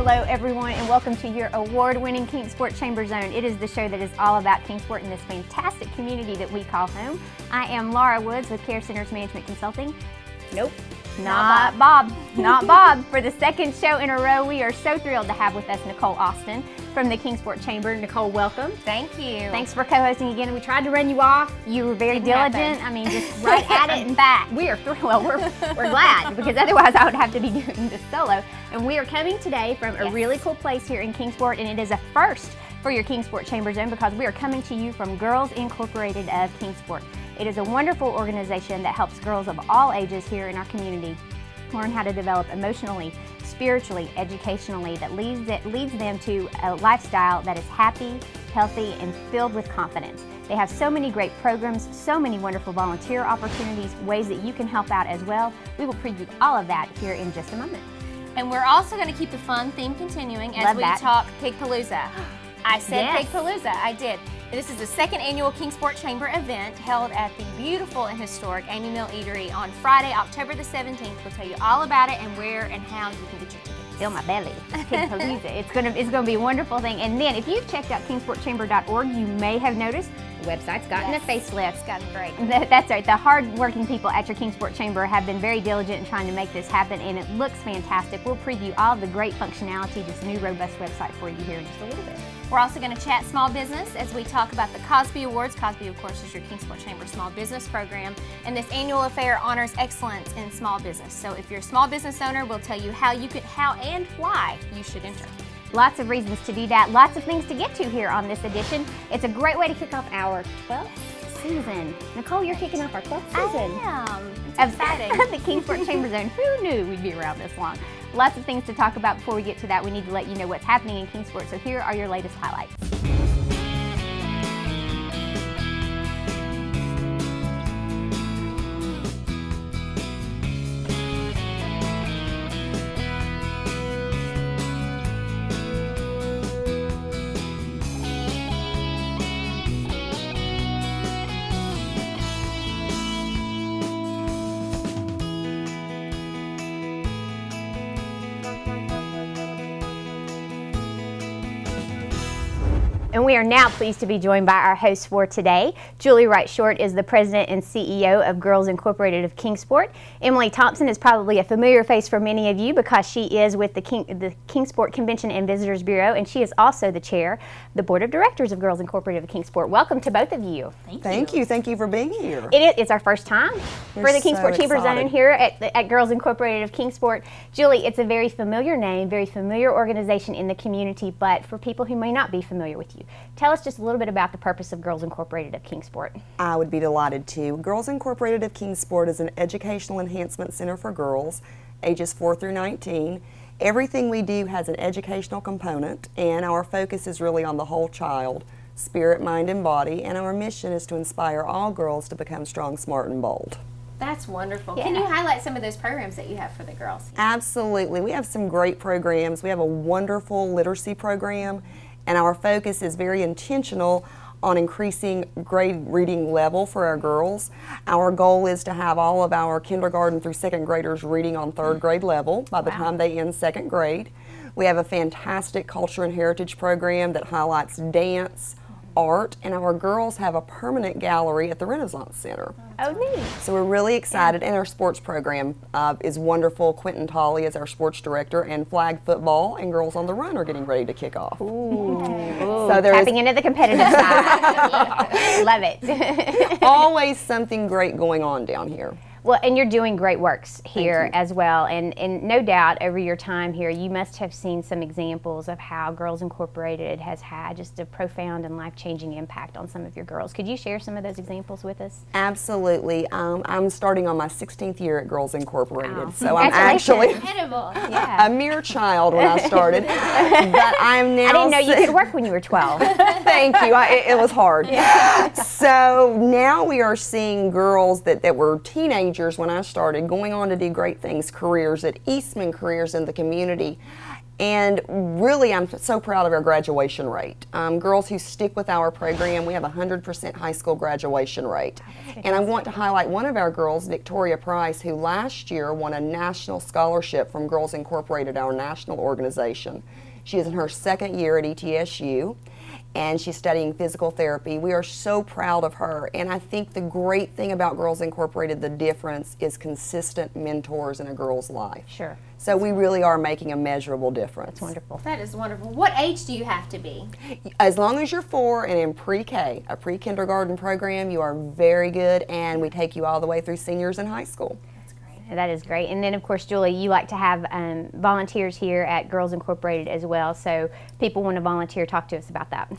Hello everyone, and welcome to your award-winning Kingsport Chamber Zone. It is the show that is all about Kingsport and this fantastic community that we call home. I am Laura Woods with Care Centers Management Consulting. Nope, not Bob. Not Bob. For the second show in a row, we are so thrilled to have with us Nicole Austin from the Kingsport Chamber. Nicole, welcome. Thank you. Thanks for co-hosting again. We tried to run you off. You were very diligent. I mean, just right at it and back. We are thrilled. Well, we're glad, because otherwise I would have to be doing this solo. And we are coming today from a really cool place here in Kingsport, and it is a first for your Kingsport Chamber Zone because we are coming to you from Girls Incorporated of Kingsport. It is a wonderful organization that helps girls of all ages here in our community learn how to develop emotionally, spiritually, educationally, that leads them to a lifestyle that is happy, healthy, and filled with confidence. They have so many great programs, so many wonderful volunteer opportunities, ways that you can help out as well. We will preview all of that here in just a moment. And we're also going to keep the fun theme continuing as we talk Pig Palooza. I said Pig Palooza, I did. This is the second annual Kingsport Chamber event held at the beautiful and historic Amy Mill Eatery on Friday, October the 17th. We'll tell you all about it and where and how you can get your tickets. Fill my belly. Pig Palooza. It's gonna be a wonderful thing. And then if you've checked out kingsportchamber.org, you may have noticed the website's gotten a facelift. It's gotten great. That's right. The hard-working people at your Kingsport Chamber have been very diligent in trying to make this happen, and it looks fantastic. We'll preview all of the great functionality, this new robust website for you here in just a little bit. We're also going to chat small business as we talk about the Cosby Awards. Cosby, of course, is your Kingsport Chamber Small Business Program, and this annual affair honors excellence in small business. So if you're a small business owner, we'll tell you how and why you should enter. Lots of reasons to do that, lots of things to get to here on this edition. It's a great way to kick off our 12th season. Nicole, you're kicking off our 12th season. I am. It's exciting. The Kingsport Chamber Zone. Who knew we'd be around this long? Lots of things to talk about. Before we get to that, we need to let you know what's happening in Kingsport. So here are your latest highlights. And we are now pleased to be joined by our host for today. Julie Wright-Short is the president and CEO of Girls Incorporated of Kingsport. Emily Thompson is probably a familiar face for many of you because she is with the Kingsport Convention and Visitors Bureau, and she is also the chair of the Board of Directors of Girls Incorporated of Kingsport. Welcome to both of you. Thank you. Thank you for being here. It's our first time for the Kingsport Chamber Zone here at Girls Incorporated of Kingsport. Julie, it's a very familiar name, very familiar organization in the community, but for people who may not be familiar with you, tell us just a little bit about the purpose of Girls Incorporated of Kingsport. I would be delighted to. Girls Incorporated of Kingsport is an educational enhancement center for girls ages 4 through 19. Everything we do has an educational component, and our focus is really on the whole child, spirit, mind, and body, and our mission is to inspire all girls to become strong, smart, and bold. That's wonderful. Yeah. Can you highlight some of those programs that you have for the girls? Absolutely. We have some great programs. We have a wonderful literacy program, and our focus is very intentional on increasing grade reading level for our girls. Our goal is to have all of our kindergarten through second graders reading on third grade level by the time they end second grade. We have a fantastic culture and heritage program that highlights dance, art, and our girls have a permanent gallery at the Renaissance Center. Oh, neat. So we're really excited, and our sports program is wonderful. Quentin Tolley is our sports director, and flag football and Girls on the Run are getting ready to kick off. Ooh. So tapping into the competitive side. Love it. Always something great going on down here. Well, and you're doing great works here as well, and no doubt over your time here you must have seen some examples of how Girls Incorporated has had just a profound and life-changing impact on some of your girls. Could you share some of those examples with us? Absolutely. I'm starting on my 16th year at Girls Incorporated, so I'm actually a mere child when I started, but I'm now... I didn't know you could work when you were 12. Thank you. It was hard. Yeah. So now we are seeing girls that were teenagers when I started, going on to do great things, careers at Eastman, careers in the community. And really, I'm so proud of our graduation rate. Girls who stick with our program, we have a 100% high school graduation rate. And I want to highlight one of our girls, Victoria Price, who last year won a national scholarship from Girls Incorporated, our national organization. She is in her second year at ETSU, and she's studying physical therapy. We are so proud of her, and I think the great thing about Girls Incorporated, the difference, is consistent mentors in a girl's life. Sure. So we really are making a measurable difference. That's wonderful. That is wonderful. What age do you have to be? As long as you're 4 and in pre-K, a pre-kindergarten program, you are very good, and we take you all the way through seniors in high school. That's great. That is great. And then, of course, Julie, you like to have volunteers here at Girls Incorporated as well, so people want to volunteer. Talk to us about that.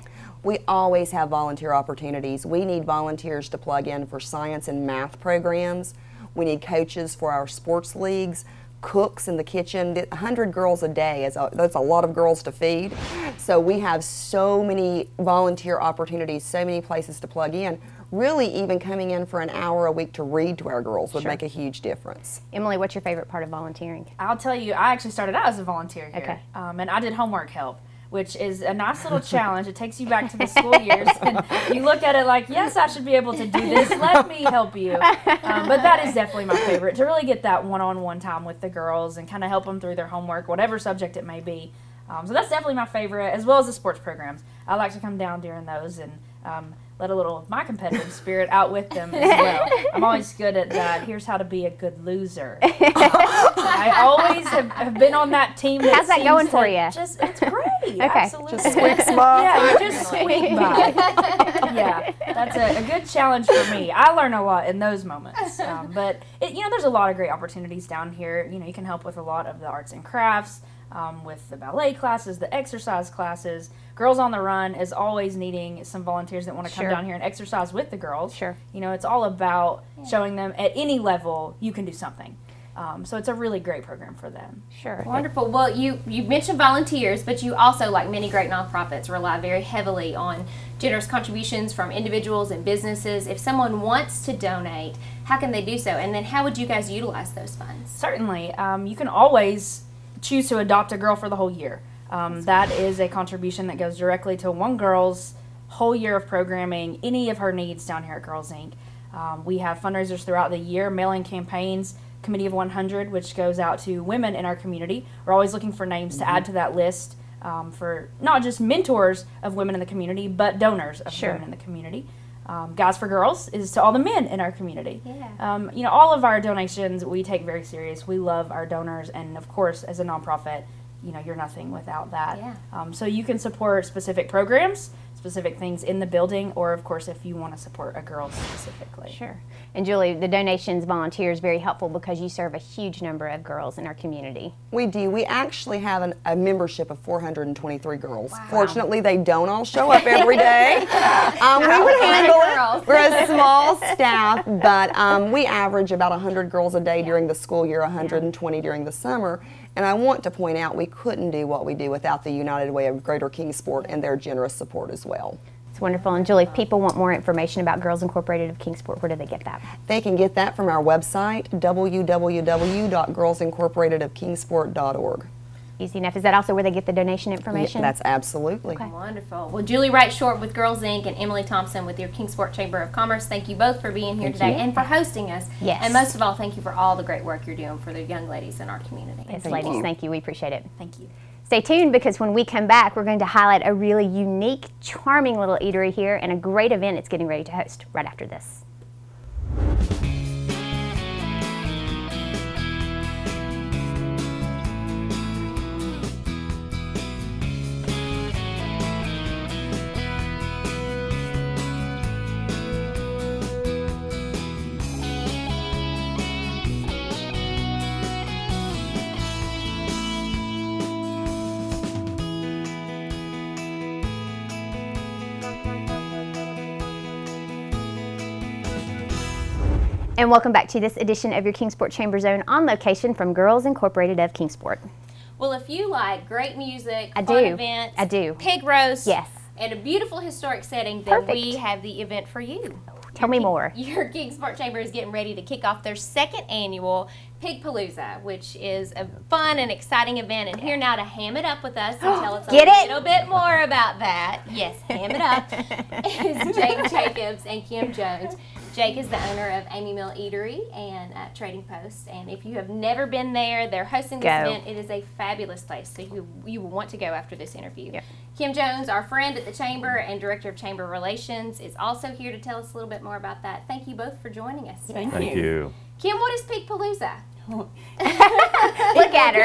We always have volunteer opportunities. We need volunteers to plug in for science and math programs. We need coaches for our sports leagues, cooks in the kitchen. 100 girls a day, that's a lot of girls to feed. So we have so many volunteer opportunities, so many places to plug in. Really, even coming in for an hour a week to read to our girls would make a huge difference. Emily, what's your favorite part of volunteering? I'll tell you, I actually started out as a volunteer here. Okay. And I did homework help, which is a nice little challenge. It takes you back to the school years, and you look at it like, yes, I should be able to do this. Let me help you. But that is definitely my favorite, to really get that one-on-one time with the girls and kind of help them through their homework, whatever subject it may be. So that's definitely my favorite, as well as the sports programs. I like to come down during those and let a little of my competitive spirit out with them as well. I'm always good at that. Here's how to be a good loser. I always have been on that team. How's that going for you? It's great. Okay. Absolutely. Just squeaks by. Yeah, you just squeak by. Yeah, that's a good challenge for me. I learn a lot in those moments. But there's a lot of great opportunities down here. You can help with a lot of the arts and crafts. With the ballet classes, the exercise classes. Girls on the Run is always needing some volunteers that want to come down here and exercise with the girls. Sure. It's all about showing them at any level you can do something. So it's a really great program for them. Sure. Wonderful. Well, you mentioned volunteers, but you also, like many great nonprofits, rely very heavily on generous contributions from individuals and businesses. If someone wants to donate, how can they do so? And then how would you guys utilize those funds? Certainly. You can always choose to adopt a girl for the whole year. That is a contribution that goes directly to one girl's whole year of programming, any of her needs down here at Girls Inc. We have fundraisers throughout the year, mailing campaigns, Committee of 100, which goes out to women in our community. We're always looking for names to add to that list for not just mentors of women in the community, but donors of women in the community. Guys for Girls is to all the men in our community. Yeah. All of our donations we take very serious. We love our donors, and of course, as a nonprofit, you're nothing without that. Yeah. So you can support specific programs, specific things in the building, or of course, if you want to support a girl specifically. Sure. And Julie, the donations volunteer is very helpful because you serve a huge number of girls in our community. We do. We actually have a membership of 423 girls. Wow. Fortunately, they don't all show up every day. We would handle it. We're a small staff, but we average about 100 girls a day during the school year, 120 during the summer. And I want to point out we couldn't do what we do without the United Way of Greater Kingsport and their generous support as well. It's wonderful. And Julie, if people want more information about Girls Incorporated of Kingsport, where do they get that? They can get that from our website, www.girlsincorporatedofkingsport.org. Easy enough. Is that also where they get the donation information? Yeah, that's absolutely. Okay. Wonderful. Well, Julie Wright Short with Girls Inc. and Emily Thompson with your Kingsport Chamber of Commerce, thank you both for being here today and for hosting us. Yes. And most of all, thank you for all the great work you're doing for the young ladies in our community. Yes, ladies, thank you. We appreciate it. Thank you. Stay tuned, because when we come back, we're going to highlight a really unique, charming little eatery here and a great event it's getting ready to host right after this. And welcome back to this edition of your Kingsport Chamber Zone on location from Girls Incorporated of Kingsport. Well, if you like great music, fun events, pig roast, and a beautiful historic setting, then we have the event for you. Tell me more. Your Kingsport Chamber is getting ready to kick off their second annual Pig Palooza, which is a fun and exciting event. And here now to ham it up with us and tell us a little bit more about that. Yes, ham it up. Is Jake Jacobs and Kim Jones. Jake is the owner of Amy Mill Eatery and Trading Post. And if you have never been there, they're hosting this event. It is a fabulous place, so you will want to go after this interview. Yep. Kim Jones, our friend at the Chamber and Director of Chamber Relations, is also here to tell us a little bit more about that. Thank you both for joining us. Thank you. Kim, what is Pig Palooza? Look at her.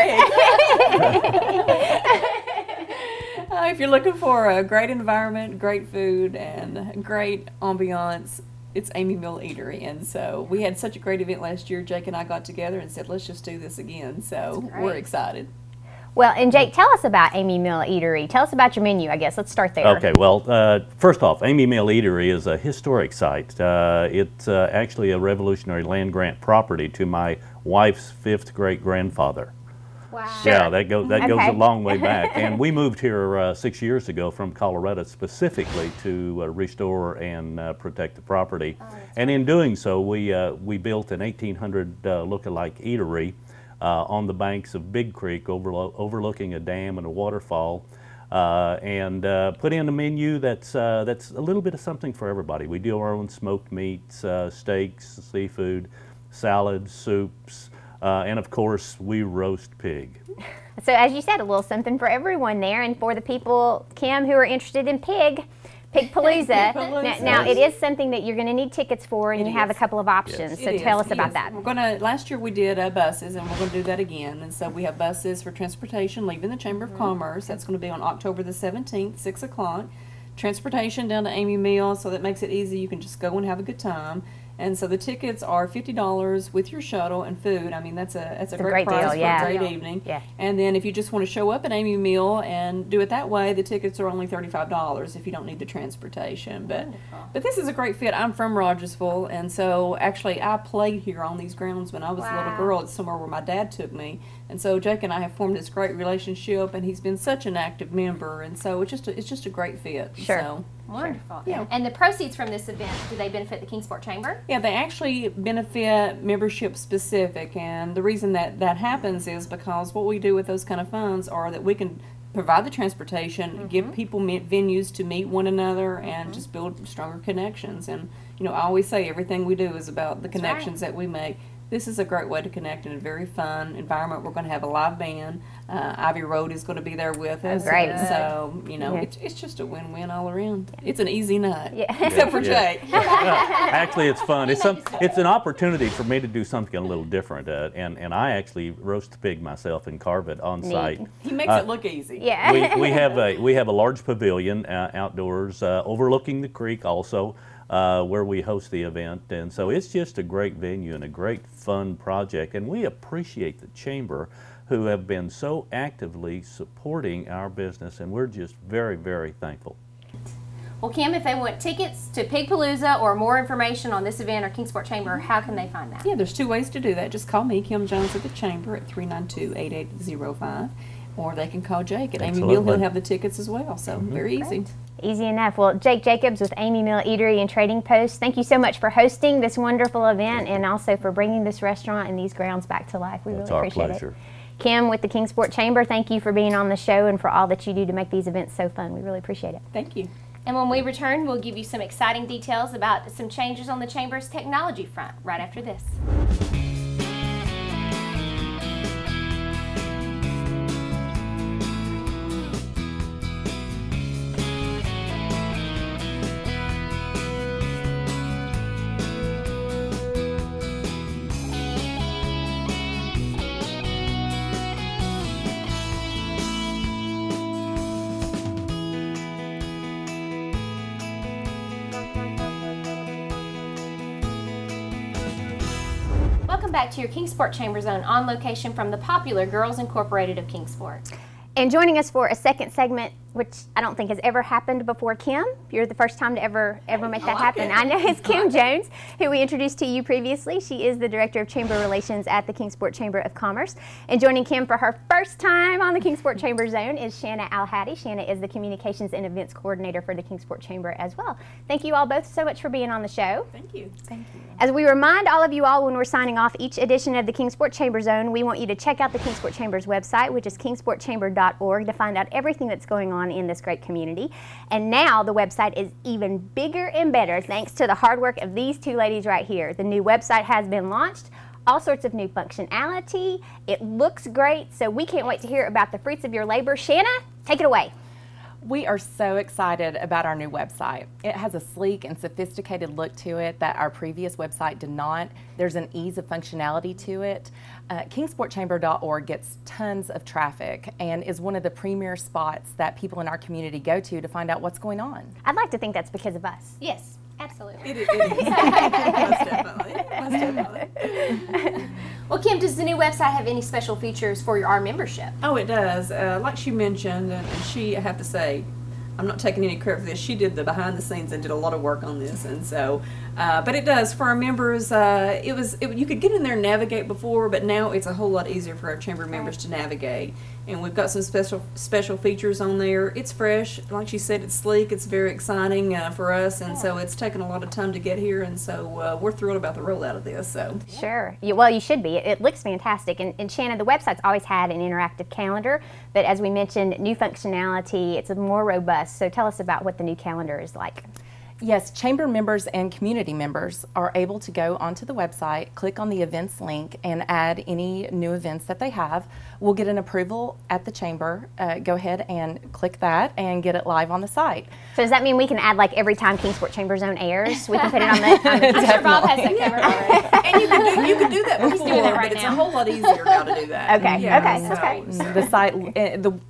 If you're looking for a great environment, great food, and great ambiance, it's Amy Mill Eatery. And so we had such a great event last year. Jake and I got together and said, let's just do this again. So we're excited. Well, and Jake, tell us about Amy Mill Eatery. Tell us about your menu, I guess. Let's start there. Okay, well, first off, Amy Mill Eatery is a historic site. It's actually a revolutionary land grant property to my wife's 5th great-grandfather. Wow. Yeah, that goes a long way back. And we moved here 6 years ago from Colorado specifically to restore and protect the property. And in doing so, we built an 1800 look-alike eatery on the banks of Big Creek, overlooking a dam and a waterfall, and put in a menu that's a little bit of something for everybody. We do our own smoked meats, steaks, seafood, salads, soups, and of course we roast pig. So as you said, a little something for everyone there, and for the people, Kim, who are interested in Pig Palooza. Now it is something that you're going to need tickets for, and you have a couple of options. So tell us about that. We're going to. Last year we did buses, and we're going to do that again. And so we have buses for transportation leaving the Chamber of Commerce. That's going to be on October the 17th, 6 o'clock. Transportation down to Amy Mill, so that makes it easy. You can just go and have a good time. And so the tickets are $50 with your shuttle and food. I mean, that's a great price for a great evening. Yeah. And then if you just want to show up at Amy Mill and do it that way, the tickets are only $35 if you don't need the transportation. But this is a great fit. I'm from Rogersville, and so actually I played here on these grounds when I was a little girl. It's somewhere where my dad took me. And so Jake and I have formed this great relationship, and he's been such an active member, and so it's just a great fit. Sure. So. Wonderful. Yeah. And the proceeds from this event, do they benefit the Kingsport Chamber? Yeah, they actually benefit membership specific, and the reason that happens is because what we do with those kind of funds are that we can provide the transportation, give people venues to meet one another, and just build stronger connections. And you know, I always say everything we do is about the connections that we make. This is a great way to connect in a very fun environment. We're going to have a live band. Ivy Road is going to be there with us. Oh, great. So, you know, it's just a win-win all around. It's an easy night, except for Jake. Actually, it's fun. It's an opportunity for me to do something a little different. And I actually roast the pig myself and carve it on site. He makes it look easy. Yeah. we have a large pavilion outdoors overlooking the creek also. Where we host the event, and so it's just a great venue and a great fun project, and we appreciate the Chamber who have been so actively supporting our business, and we're just very, very thankful. Well, Kim, if they want tickets to Pig Palooza or more information on this event or Kingsport Chamber, how can they find that? Yeah, there's 2 ways to do that. Just call me, Kim Jones, at the Chamber at 392-8805, or they can call Jake at Amy Mill. He'll have the tickets as well, so very easy. Easy enough. Well, Jake Jacobs with Amy Mill Eatery and Trading Post, thank you so much for hosting this wonderful event and also for bringing this restaurant and these grounds back to life. We really appreciate it. Kim with the Kingsport Chamber, thank you for being on the show and for all that you do to make these events so fun. We really appreciate it. Thank you. And when we return, we'll give you some exciting details about some changes on the Chamber's technology front right after this. Welcome back to your Kingsport Chamber Zone on location from the popular Girls Incorporated of Kingsport. And joining us for a second segment which I don't think has ever happened before. Kim, you're the first time to ever make that happen. I know it's Kim Jones, who we introduced to you previously. She is the Director of Chamber Relations at the Kingsport Chamber of Commerce. And joining Kim for her first time on the Kingsport Chamber Zone is Shanna Al-Hadi. Shanna is the Communications and Events Coordinator for the Kingsport Chamber as well. Thank you all both so much for being on the show. Thank you. Thank you. As we remind all of you all when we're signing off each edition of the Kingsport Chamber Zone, we want you to check out the Kingsport Chamber's website, which is kingsportchamber.org, to find out everything that's going on in this great community. And now the website is even bigger and better thanks to the hard work of these two ladies right here. The new website has been launched. All sorts of new functionality. It looks great, so we can't wait to hear about the fruits of your labor. Shanna, take it away. We are so excited about our new website. It has a sleek and sophisticated look to it that our previous website did not. There's an ease of functionality to it. Kingsportchamber.org gets tons of traffic and is one of the premier spots that people in our community go to find out what's going on. I'd like to think that's because of us. Yes, absolutely. It is. Most definitely. Most definitely. Well, Kim, does the new website have any special features for our membership? Oh, it does. Like she mentioned, and she, I have to say, I'm not taking any credit for this. She did the behind the scenes and did a lot of work on this, and so, but it does for our members. You could get in there and navigate before, but now it's a whole lot easier for our chamber members to navigate. And we've got some special features on there. It's fresh, like she said. It's sleek. It's very exciting for us, and so it's taken a lot of time to get here, and so we're thrilled about the rollout of this. So sure, well, you should be. It looks fantastic. And Shanna, the website's always had an interactive calendar, but as we mentioned, new functionality. It's more robust. So tell us about what the new calendar is like. Yes, chamber members and community members are able to go onto the website, click on the events link, and add any new events that they have. We'll get an approval at the chamber. Go ahead and click that and get it live on the site. So does that mean we can add, like, every time Kingsport Chamber Zone airs, we can put it on the I'm sure Bob has that covered already. And you could do that before, doing that right but it's now. a whole lot easier now to do that. Okay, okay. The site,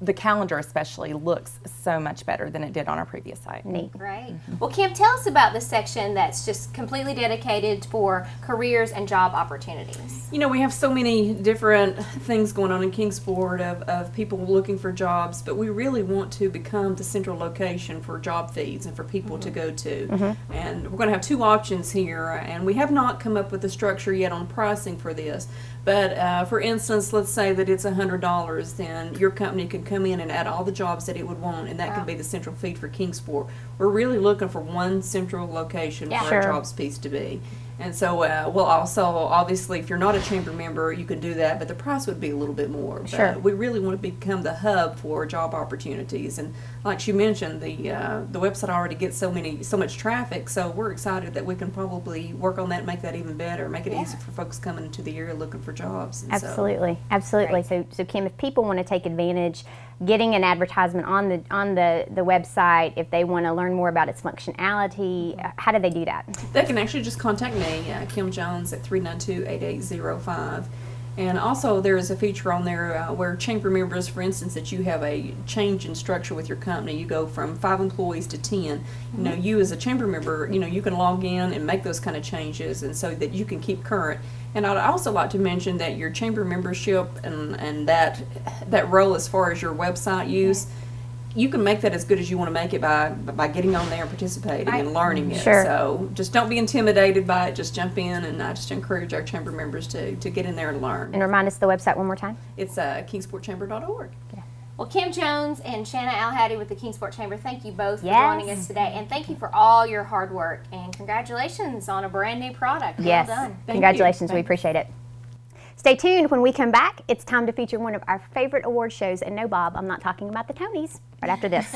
the calendar especially, looks so much better than it did on our previous site. Neat. Right. Well, Kim, tell us about the section that's just completely dedicated for careers and job opportunities. You know, we have so many different things going on in Kingsport of people looking for jobs, but we really want to become the central location for job feeds and for people to go to. And we're going to have two options here, and we have not come up with a structure yet on pricing for this. But for instance, let's say that it's $100, then your company could come in and add all the jobs that it would want, and that could be the central feed for Kingsport. We're really looking for one central location for our jobs piece to be. And so we'll also, obviously, if you're not a chamber member, you can do that, but the price would be a little bit more. Sure. But we really want to become the hub for job opportunities. And like you mentioned, the website already gets so much traffic, so we're excited that we can probably work on that and make that even better, make it easier for folks coming into the area looking for jobs. And absolutely, absolutely. So Kim, if people want to take advantage, getting an advertisement on the website, if they want to learn more about its functionality, how do they do that? They can actually just contact me, Kim Jones, at 392-8805. And also there is a feature on there where chamber members, for instance, that you have a change in structure with your company, you go from 5 employees to 10. You know, you as a chamber member, you know, you can log in and make those kind of changes, and so that you can keep current. And I'd also like to mention that your chamber membership and that role as far as your website use, you can make that as good as you want to make it by getting on there and participating and learning it. Sure. So just don't be intimidated by it. Just jump in, and I just encourage our chamber members to get in there and learn. And remind us the website one more time. It's kingsportchamber.org. Yeah. Well, Kim Jones and Shanna Al-Hadi with the Kingsport Chamber, thank you both for joining us today, and thank you for all your hard work, and congratulations on a brand new product. Yes. Well done. Congratulations. We appreciate it. Stay tuned. When we come back, it's time to feature one of our favorite award shows. And no, Bob, I'm not talking about the Tonys. Right after this.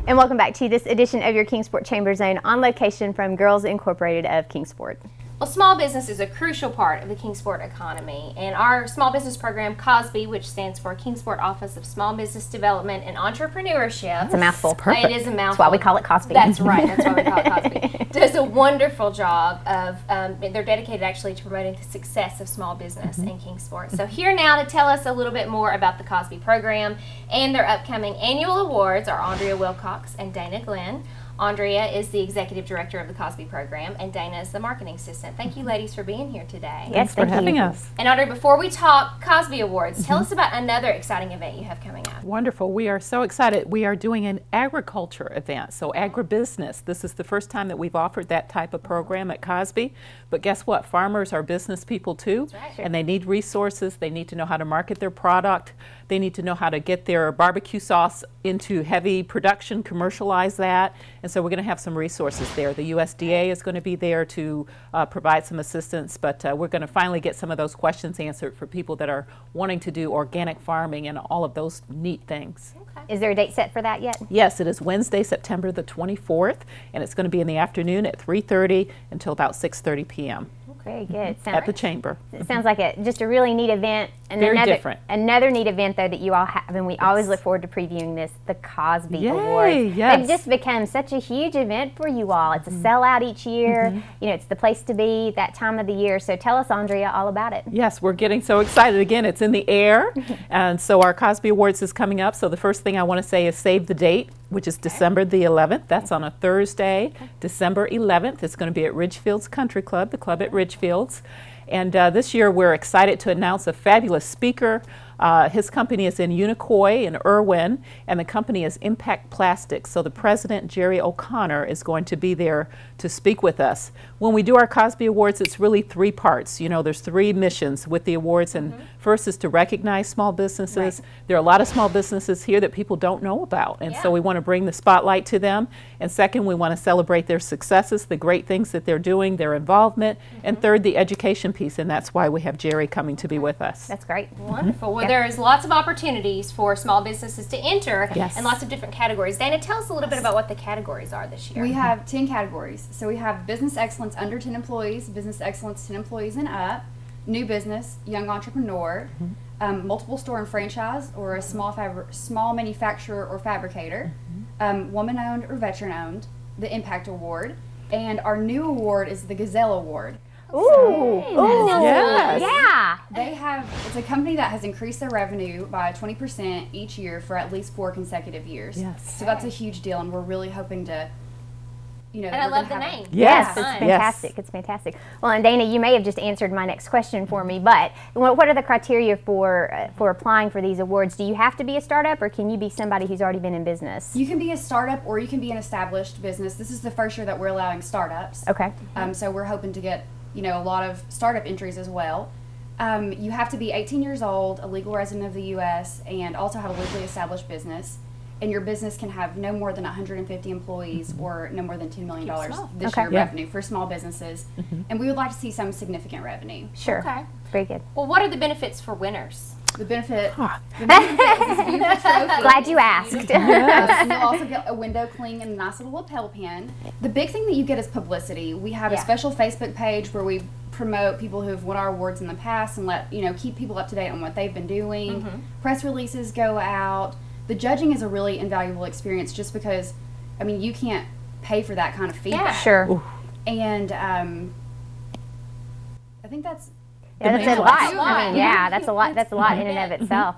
And welcome back to this edition of your Kingsport Chamber Zone on location from Girls Incorporated of Kingsport. Well, small business is a crucial part of the Kingsport economy, and our small business program, COSB, which stands for Kingsport Office of Small Business Development and Entrepreneurship. It's a mouthful. Perfect. It is a mouthful. That's why we call it COSB. That's right. That's why we call it COSB. Does a wonderful job of, they're dedicated actually to promoting the success of small business in Kingsport. So here now to tell us a little bit more about the COSB program and their upcoming annual awards are Andrea Wilcox and Dana Glenn. Andrea is the executive director of the COSB program, and Dana is the marketing assistant. Thank you, ladies, for being here today. Yes, thanks for having us. And Andrea, before we talk COSB Awards, tell us about another exciting event you have coming up. Wonderful. We are so excited. We are doing an agriculture event, so agribusiness. This is the first time that we've offered that type of program at COSB. But guess what? Farmers are business people too, and they need resources. They need to know how to market their product. They need to know how to get their barbecue sauce into heavy production, commercialize that. And so we're going to have some resources there. The USDA is going to be there to provide some assistance, but we're going to finally get some of those questions answered for people that are wanting to do organic farming and all of those neat things. Okay. Is there a date set for that yet? Yes, it is Wednesday, September the 24th, and it's going to be in the afternoon at 3:30 until about 6:30 p.m. Very good. At the chamber. It sounds like just a really neat event. And Very different. Another neat event, though, that you all have, and we always look forward to previewing this, the COSB Yay, Awards. yes. They've just become such a huge event for you all. It's a sellout each year. You know, it's the place to be that time of the year. So tell us, Andrea, all about it. Yes, we're getting so excited. Again, it's in the air. And so our COSB Awards is coming up. So the first thing I want to say is save the date, which is December the 11th. That's on a Thursday, December 11th. It's going to be at Ridgefields Country Club, the club at Ridgefields. And this year we're excited to announce a fabulous speaker. His company is in Unicoi in Irwin, and the company is Impact Plastics. So the president, Jerry O'Connor, is going to be there to speak with us. When we do our COSB Awards, it's really three parts. You know, there's three missions with the awards, and first is to recognize small businesses. There are a lot of small businesses here that people don't know about, and so we want to bring the spotlight to them. And second, we want to celebrate their successes, the great things that they're doing, their involvement. And third, the education piece, and that's why we have Jerry coming to be with us. That's great. Wonderful. Well, there is lots of opportunities for small businesses to enter and lots of different categories. Dana, tell us a little bit about what the categories are this year. We have 10 categories. So we have business excellence under 10 employees, business excellence 10 employees and up, new business, young entrepreneur, multiple store and franchise, or a small manufacturer or fabricator, woman-owned or veteran-owned, the Impact Award, and our new award is the Gazelle Award. Ooh, Yes. Yeah. It's a company that has increased their revenue by 20% each year for at least 4 consecutive years. Yes. So that's a huge deal, and we're really hoping to, you know. And I love the name. Yes. It's fantastic. It's fantastic. Well, and Dana, you may have just answered my next question for me, but what are the criteria for applying for these awards? Do you have to be a startup, or can you be somebody who's already been in business? You can be a startup, or you can be an established business. This is the first year that we're allowing startups. Okay. So we're hoping to get, you know, a lot of startup entries as well. You have to be 18 years old, a legal resident of the U.S., and also have a legally established business. And your business can have no more than 150 employees or no more than $10 million this year revenue for small businesses. And we would like to see some significant revenue. Sure. Okay. Very good. Well, what are the benefits for winners? The benefit is this beautiful trophy. Glad you asked. And you'll also get a window cling and a nice little lapel pin. The big thing that you get is publicity. We have a special Facebook page where we promote people who have won our awards in the past and keep people up to date on what they've been doing. Press releases go out. The judging is a really invaluable experience just because, I mean, you can't pay for that kind of feedback. Sure. And I think that's... Yeah, that's a lot. I mean, that's a lot. That's a lot in and of itself.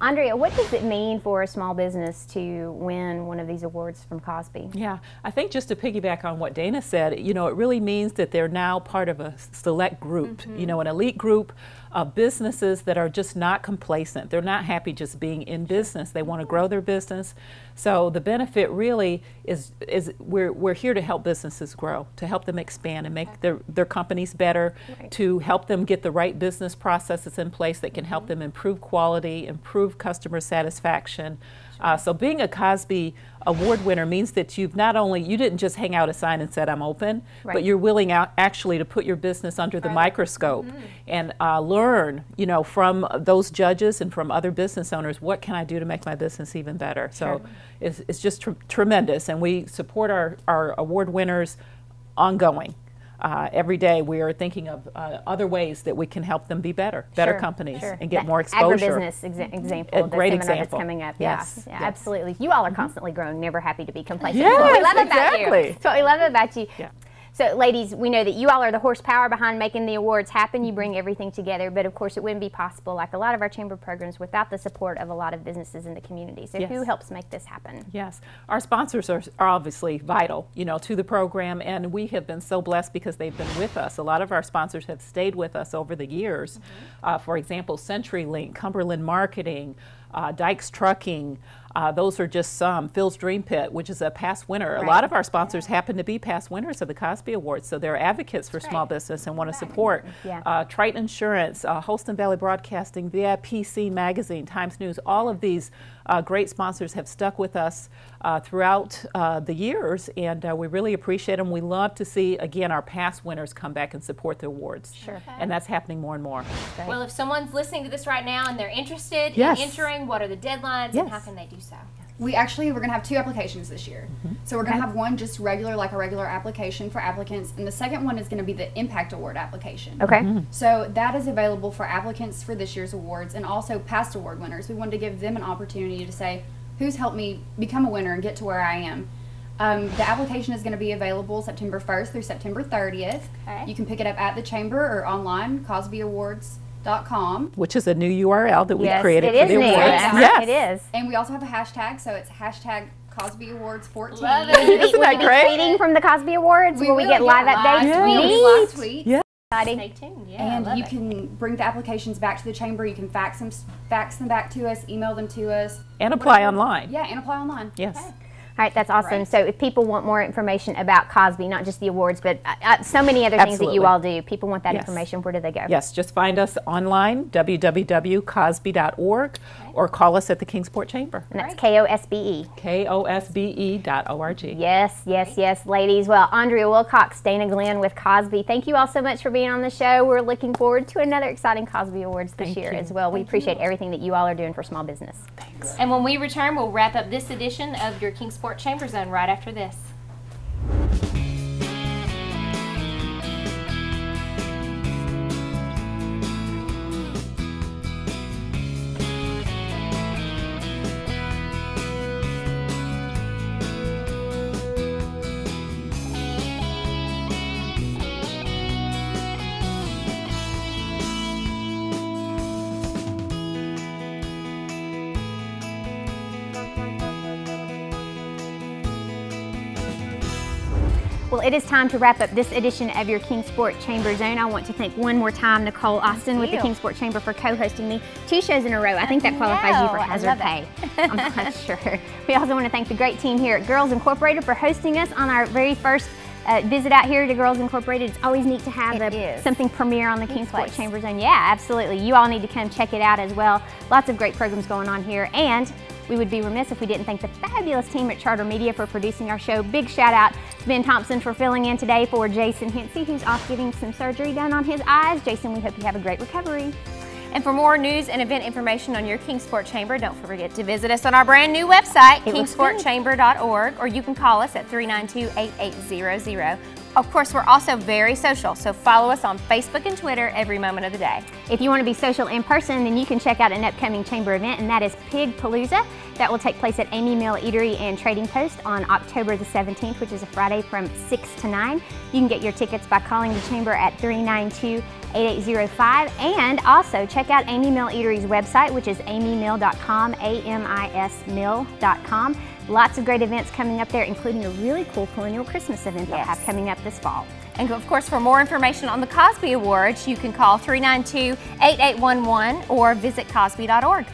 Andrea, what does it mean for a small business to win one of these awards from COSB? Yeah, I think just to piggyback on what Dana said, you know, it really means that they're now part of a select group, you know, an elite group of businesses that are just not complacent. They're not happy just being in business. They want to grow their business. So the benefit really is we're here to help businesses grow, to help them expand and make their companies better, to help them get the right business processes in place that can help them improve quality, improve customer satisfaction. So being a COSB award winner means that you didn't just hang out a sign and said, I'm open, but you're willing actually to put your business under the microscope and learn, you know, from those judges and from other business owners, what can I do to make my business even better? So it's just tremendous, and we support our award winners ongoing. every day we are thinking of other ways that we can help them be better companies and get more exposure. Agribusiness example, a great example that's coming up. Yes. Yeah, absolutely. You all are constantly growing, never happy to be complacent. Yes, That's what we love about you. exactly. That's what we love about you. Yeah. So ladies, we know that you all are the horsepower behind making the awards happen. You bring everything together, but of course it wouldn't be possible, like a lot of our chamber programs, without the support of a lot of businesses in the community. So who helps make this happen? Yes, our sponsors are obviously vital, you know, to the program, and we have been so blessed because they've been with us. A lot of our sponsors have stayed with us over the years. For example, CenturyLink, Cumberland Marketing, Dykes Trucking, those are just some. Phil's Dream Pit, which is a past winner. A lot of our sponsors happen to be past winners of the Cosby Awards, so they're advocates for small business and want to support. Triton Insurance, Holston Valley Broadcasting, VIPC Magazine, Times News, all of these great sponsors have stuck with us throughout the years, and we really appreciate them. We love to see, again, our past winners come back and support the awards. And that's happening more and more. Well, if someone's listening to this right now and they're interested in entering, what are the deadlines and how can they do so? We're going to have 2 applications this year. So we're going to have one just regular, like a regular application for applicants, and the second one is going to be the Impact Award application. So that is available for applicants for this year's awards and also past award winners. We wanted to give them an opportunity to say, who's helped me become a winner and get to where I am. The application is going to be available September 1st through September 30th. You can pick it up at the chamber or online, CosbyAwards.com. Which is a new URL that we created for the awards. Yes, it is. And we also have a hashtag, so it's hashtag Cosby Awards 14. Will you be tweeting from the Cosby Awards? Will we get live updates? Live tweets. Yeah. Stay tuned. And you can bring the applications back to the chamber. You can fax them back to us, email them to us. And apply online. Yeah, and apply online. Yes. All right, that's awesome. So if people want more information about Cosby, not just the awards, but so many other things that you all do, people want that information, where do they go? Yes, just find us online, www.cosby.org, or call us at the Kingsport Chamber. And that's KOSBE. KOSBE.org. Yes, yes, yes, ladies. Well, Andrea Wilcox, Dana Glenn with Cosby, thank you all so much for being on the show. We're looking forward to another exciting Cosby Awards this year as well. We appreciate everything that you all are doing for small business. Thanks. And when we return, we'll wrap up this edition of your Kingsport Chamber Zone right after this. Well, it is time to wrap up this edition of your Kingsport Chamber Zone. I want to thank one more time Nicole Austin with the Kingsport Chamber for co-hosting me 2 shows in a row. I think that qualifies you for hazard pay. I'm not sure. We also want to thank the great team here at Girls Incorporated for hosting us on our very first visit out here to Girls Incorporated. It's always neat to have something premiere on the Kingsport Chamber Zone. Yeah, absolutely. You all need to come check it out as well. Lots of great programs going on here, and we would be remiss if we didn't thank the fabulous team at Charter Media for producing our show. Big shout out to Ben Thompson for filling in today for Jason Hensey, who's off getting some surgery done on his eyes. Jason, we hope you have a great recovery. And for more news and event information on your Kingsport Chamber, don't forget to visit us on our brand new website, kingsportchamber.org, or you can call us at 392-8800. Of course, we're also very social, so follow us on Facebook and Twitter every moment of the day. If you want to be social in person, then you can check out an upcoming chamber event, and that is Pig Palooza. That will take place at Amy Mill Eatery and Trading Post on October the 17th, which is a Friday from 6 to 9. You can get your tickets by calling the chamber at 392-8805, and also check out Amy Mill Eatery's website, which is amymill.com, amismill.com. Lots of great events coming up there, including a really cool colonial Christmas event they'll have coming up this fall. And of course, for more information on the Cosby Awards, you can call 392-8811 or visit cosby.org.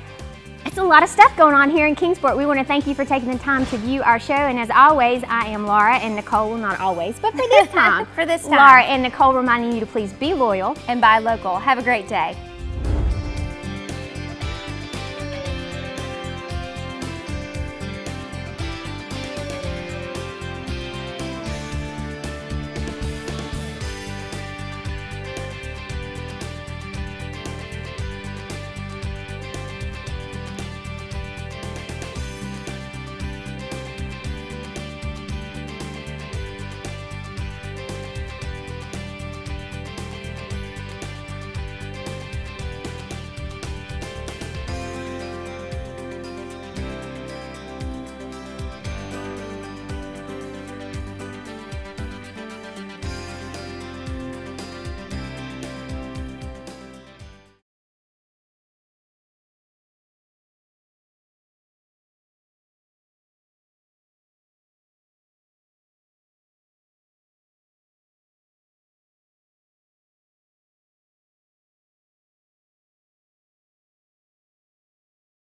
It's a lot of stuff going on here in Kingsport. We want to thank you for taking the time to view our show. And as always, I am Laura and Nicole, well, not always, but for this time, Laura and Nicole reminding you to please be loyal and buy local. Have a great day.